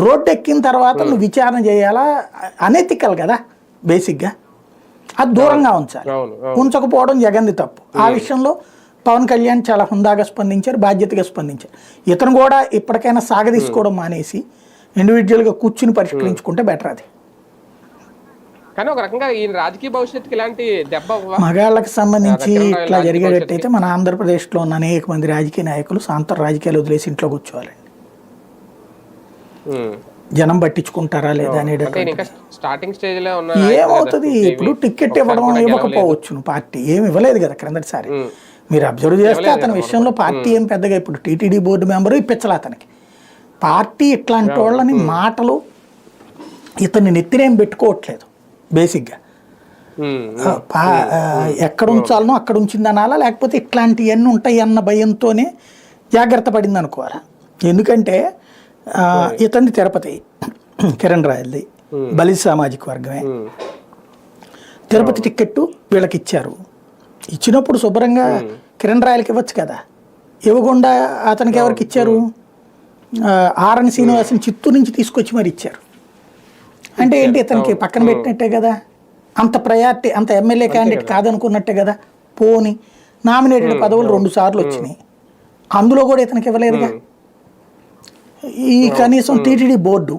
Road ఎక్కిన తర్వాత నువ్వు విచారణ చేయాలా, అనెతికల్ కదా బేసిక్గా. అది దూరంగా ఉంచాలి. ఉంచకపోవడం జగన్ది తప్పు. ఆ విషయంలో పవన్ కళ్యాణ్ చాలా హుందాగా స్పందించారు, బాధ్యతగా స్పందించారు. ఇతను కూడా ఇప్పటికైనా సాగదీసుకోవడం మానేసి ఇండివిజువల్గా కూర్చుని పరిష్కరించుకుంటే బెటర్. అది కానీ ఒక రకంగా ఈ రాజకీయ భవిష్యత్తుకి ఇలాంటి దెబ్బ మగాళ్ళకి సంబంధించి ఇట్లా జరిగేటట్టయితే మన ఆంధ్రప్రదేశ్లో ఉన్న అనేక మంది రాజకీయ నాయకులు సాంతర రాజకీయాలు వదిలేసి ఇంట్లో కూర్చోవాలండి. జనం పట్టించుకుంటారా లేదా అనేటటువంటి స్టార్టింగ్ స్టేజ్ లో ఏమవుతుంది. ఇప్పుడు టికెట్ ఇవ్వడం ఇవ్వకపోవచ్చును, పార్టీ ఏమి ఇవ్వలేదు కదా క్రిందటిసారి. మీరు అబ్జర్వ్ చేస్తే అతని విషయంలో పార్టీ ఏం పెద్దగా ఇప్పుడు టీటీడీ బోర్డు మెంబరు ఇప్పించాలి అతనికి. పార్టీ ఇట్లాంటి వాళ్ళని మాటలు ఇతన్ని నెత్తినేం పెట్టుకోవట్లేదు బేసిక్గా. ఎక్కడ ఉంచాలనో అక్కడ ఉంచింది అనాలా, లేకపోతే ఇట్లాంటివన్నీ ఉంటాయి అన్న భయంతోనే జాగ్రత్త పడింది అనుకోవాలా. ఎందుకంటే ఇతన్ని తిరుపతి కిరణ్ రాయల్ది బలి సామాజిక వర్గమే. తిరుపతి టిక్కెట్టు వీళ్ళకి ఇచ్చారు. ఇచ్చినప్పుడు శుభ్రంగా కిరణ్ రాయలకి ఇవ్వచ్చు కదా. ఇవ్వకుండా అతనికి ఎవరికి ఇచ్చారు? ఆర్ఎన్ శ్రీనివాసుని చిత్తూరు నుంచి తీసుకొచ్చి మరి ఇచ్చారు. అంటే ఏంటి, ఇతనికి పక్కన పెట్టినట్టే కదా. అంత ప్రయారిటీ, అంత ఎమ్మెల్యే క్యాండిడేట్ కాదనుకున్నట్టే కదా. పోని నామినేటెడ్ పదవులు 2 సార్లు వచ్చినాయి, అందులో కూడా ఇతనికి ఇవ్వలేదుగా. ఈ కనీసం టీటీడీ బోర్డు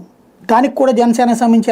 దానికి కూడా జనసేన సంబంధించి